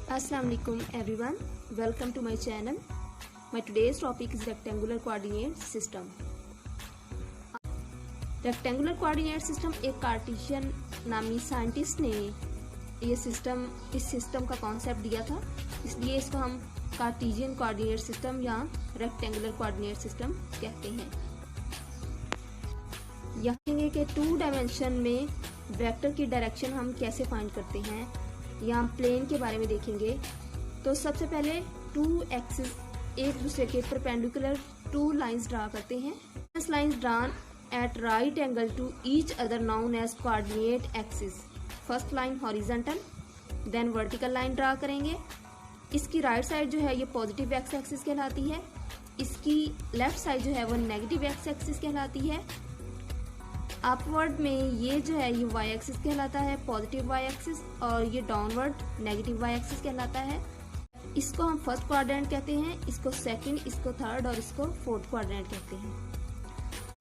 Assalamu alaikum everyone, welcome to my channel. My today's topic is rectangular coordinate system. Rectangular coordinate system एक Cartesian नामी scientist ने इस system का concept दिया था, इसलिए इसको हम कार्टेशियन कोऑर्डिनेट सिस्टम या रेक्टेंगुलर कोऑर्डिनेट सिस्टम कहते हैं। यहाँ देखेंगे कि 2 डायमेंशन में वेक्टर की डायरेक्शन हम कैसे फाइंड करते हैं, यहाँ प्लेन के बारे में देखेंगे। तो सबसे पहले 2 एक्सिस एक दूसरे के परपेंडिकुलर 2 लाइंस ड्रा करते हैं। This lines drawn at right angle to each other known as coordinate axis. First line horizontal, then vertical line draw करेंगे। इसकी राइट साइड जो है ये पॉजिटिव एक्स एक्सिस कहलाती है, इसकी लेफ्ट साइड जो है वो नेगेटिव एक्स एक्सिस कहलाती है। अपवर्ड में ये जो है ये वाई एक्सिस कहलाता है, पॉजिटिव वाई एक्सिस, और ये डाउनवर्ड नेगेटिव वाई एक्सिस कहलाता है। इसको हम फर्स्ट क्वाड्रेंट कहते हैं, इसको सेकंड, इसको थर्ड और इसको फोर्थ क्वाड्रेंट कहते हैं।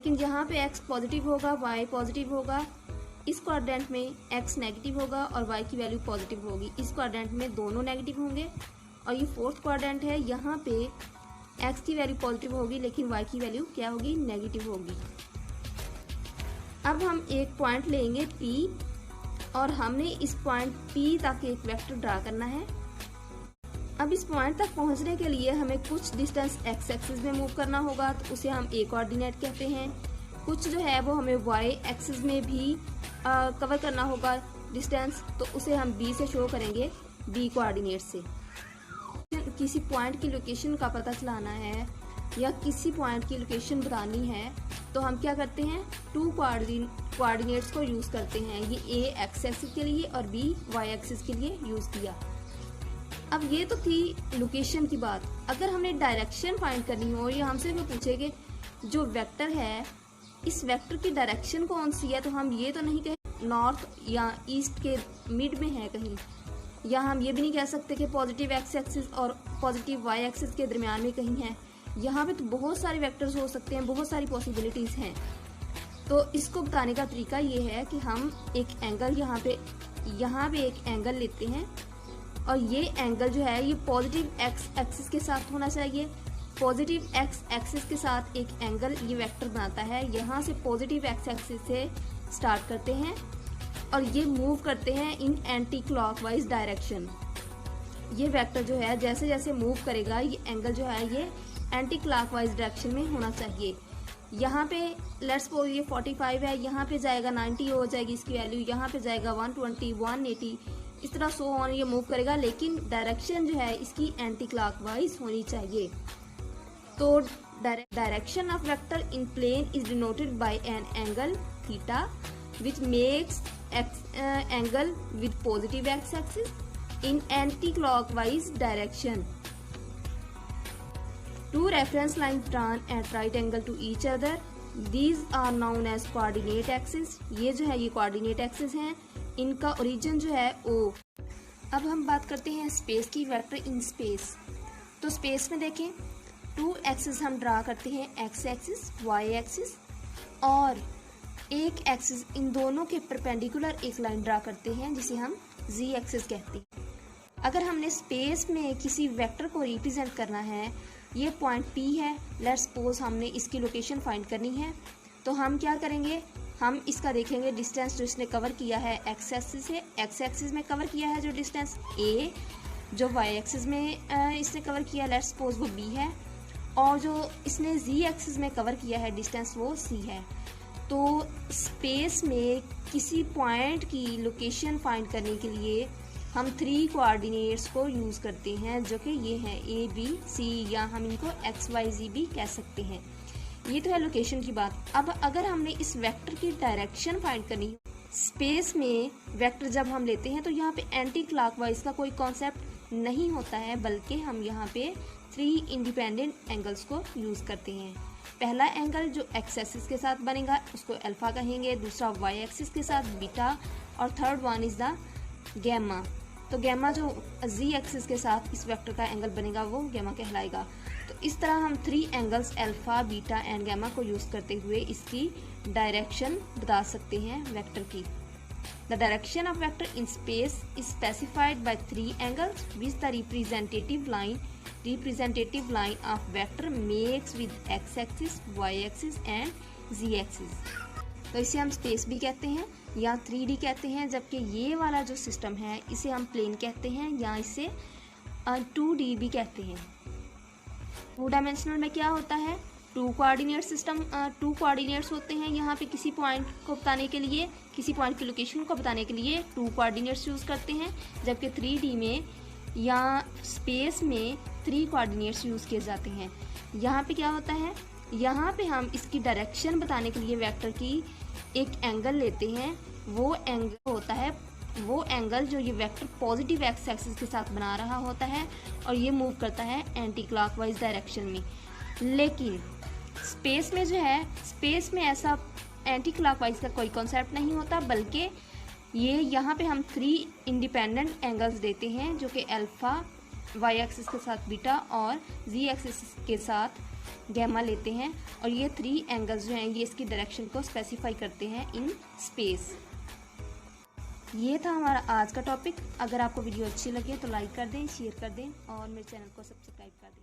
लेकिन जहाँ पे x पॉजिटिव होगा y पॉजिटिव होगा, इस क्वाड्रेंट में x नेगेटिव होगा और y की वैल्यू पॉजिटिव होगी। इस क्वाड्रेंट में दोनों नेगेटिव होंगे। और ये फोर्थ क्वाड्रेंट है, यहाँ पे x की वैल्यू पॉजिटिव होगी लेकिन y की वैल्यू क्या होगी, नेगेटिव होगी। अब हम एक पॉइंट लेंगे P और हमने इस पॉइंट P तक एक वेक्टर ड्रा करना है। अब इस पॉइंट तक पहुंचने के लिए हमें कुछ डिस्टेंस x एक्सिस में मूव करना होगा, तो उसे हम a कोऑर्डिनेट कहते हैं। कुछ जो है वो हमें y एक्सिस में भी कवर करना होगा डिस्टेंस, तो उसे हम b से शो करेंगे, b कोऑर्डिनेट से। किसी पॉइंट की लोकेशन का पता चलाना है या किसी पॉइंट की लोकेशन बतानी है तो हम क्या करते हैं, 2 कोऑर्डिनेट्स को यूज करते हैं। ये a x एक्सिस के लिए और b y एक्सिस के लिए यूज किया। अब ये तो थी लोकेशन की बात। अगर हमने डायरेक्शन फाइंड करनी हो या हमसे वो पूछे कि जो वेक्टर है इस वेक्टर की डायरेक्शन कौन सी है, तो हम ये तो नहीं कहें नॉर्थ या ईस्ट के मिड में है कहीं, या हम ये भी नहीं कह सकते कि पॉजिटिव एक्स एक्सिस और पॉजिटिव वाई एक्सिस के दरमियान में कहीं है। यहाँ पे तो बहुत सारे वेक्टर्स हो सकते हैं, बहुत सारी पॉसिबिलिटीज हैं। तो इसको बताने का तरीका ये है कि हम एक एंगल यहाँ पे एक एंगल लेते हैं और ये एंगल जो है ये पॉजिटिव एक्स एक्सिस के साथ होना चाहिए। पॉजिटिव एक्स एक्सिस के साथ एक एंगल ये वेक्टर बनाता है। यहाँ से पॉजिटिव एक्स एक्सिस से स्टार्ट करते हैं और ये मूव करते हैं इन एंटी क्लॉकवाइज डायरेक्शन। ये वेक्टर जो है जैसे जैसे मूव करेगा ये एंगल जो है ये एंटी क्लॉकवाइज डायरेक्शन में होना चाहिए। यहाँ पे लेट्स सपोज ये 45 है, यहाँ पे जाएगा 90 हो जाएगी इसकी वैल्यू, यहाँ पे जाएगा 120, 180, इस तरह सो ऑन ये मूव करेगा, लेकिन डायरेक्शन जो है इसकी एंटी क्लॉकवाइज होनी चाहिए। तो direction of vector in plane is denoted by an angle theta which makes angle with positive X axis in anticlockwise direction. 2 reference lines drawn at right angle to each other. These are known as coordinate axis. ये जो है ये coordinate axis हैं, इनका origin जो है O। अब हम बात करते हैं स्पेस की, वेक्टर इन स्पेस। तो स्पेस में देखें 2 एक्सिस हम ड्रा करते हैं, x एक्सिस, y एक्सिस, और एक एक्सिस, इन दोनों के परपेंडिकुलर एक लाइन ड्रा करते हैं जिसे हम z एक्सिस कहते हैं। अगर हमने स्पेस में किसी वेक्टर को रिप्रेजेंट करना है, ये पॉइंट P है, लेट्स सपोज हमने इसकी लोकेशन फाइंड करनी है, तो हम क्या करेंगे, हम इसका देखेंगे डिस्टेंस जो इसने कवर किया है x एक्सिस से, x एक्सिस में कवर किया है जो डिस्टेंस a, जो y एक्सिस में इसने कवर किया लेट्स सपोज वो b है, और जो इसने z एक्सिस में कवर किया है डिस्टेंस वो c है। तो स्पेस में किसी पॉइंट की लोकेशन फाइंड करने के लिए हम 3 कोऑर्डिनेट्स को यूज करते हैं, जो कि ये हैं a b c, या हम इनको x y z भी कह सकते हैं। ये तो है लोकेशन की बात। अब अगर हमने इस वेक्टर की डायरेक्शन फाइंड करनी हो, स्पेस में वेक्टर जब हम लेते हैं तो यहाँ पे एंटी क्लॉकवाइज का कोई कॉन्सेप्ट नहीं होता है, बल्कि हम यहाँ पे 3 इंडिपेंडेंट एंगल्स को यूज करते हैं। पहला एंगल जो एक्स एक्सिस के साथ बनेगा उसको अल्फा कहेंगे, दूसरा वाई एक्सिस के साथ बीटा, और third one is the gamma. तो गैमा जो z एक्सिस के साथ इस वेक्टर का एंगल बनेगा वो गैमा कहलाएगा। तो इस तरह हम 3 angles alpha, beta and gamma को यूज करते हुए इसकी डायरेक्शन बता सकते हैं वेक्टर की। The direction of vector in space is specified by 3 angles which the representative line of vector makes with X axis, Y axis and Z axis. तो इसे हम स्पेस भी कहते हैं या 3D कहते हैं, जबकि ये वाला जो सिस्टम है इसे हम प्लेन कहते हैं या इसे 2D भी कहते हैं। 2 डायमेंशनल में क्या होता है, 2 कोऑर्डिनेट सिस्टम, 2 कोऑर्डिनेट्स होते हैं। यहाँ पे किसी पॉइंट को बताने के लिए, किसी पॉइंट की लोकेशन को बताने के लिए 2 कोऑर्डिनेट्स यूज़ करते हैं, जबकि 3D में या स्पेस में 3 कोऑर्डिनेट्स यूज़ किए जाते हैं। यहाँ पे क्या होता है, यहाँ पे हम इसकी डायरेक्शन बताने के लिए वेक्टर की एक एंगल लेते हैं। वो एंगल होता है, वो एंगल जो ये वेक्टर पॉजिटिव एक्स एक्सिस के साथ बना रहा होता है और ये मूव करता है एंटी क्लॉकवाइज डायरेक्शन में। लेकिन स्पेस में जो है, स्पेस में ऐसा एंटी क्लॉकवाइज का कोई कॉन्सेप्ट नहीं होता, बल्कि ये यहाँ पे हम 3 इंडिपेंडेंट एंगल्स देते हैं जो कि अल्फा, वाई एक्सिस के साथ बीटा और जी एक्सिस के साथ गैमा लेते हैं, और ये 3 एंगल्स जो हैं ये इसकी डायरेक्शन को स्पेसिफाई करते हैं इन स्पेस। ये था हमारा आज का टॉपिक। अगर आपको वीडियो अच्छी लगे तो लाइक कर दें, शेयर कर दें और मेरे चैनल को सब्सक्राइब कर दें।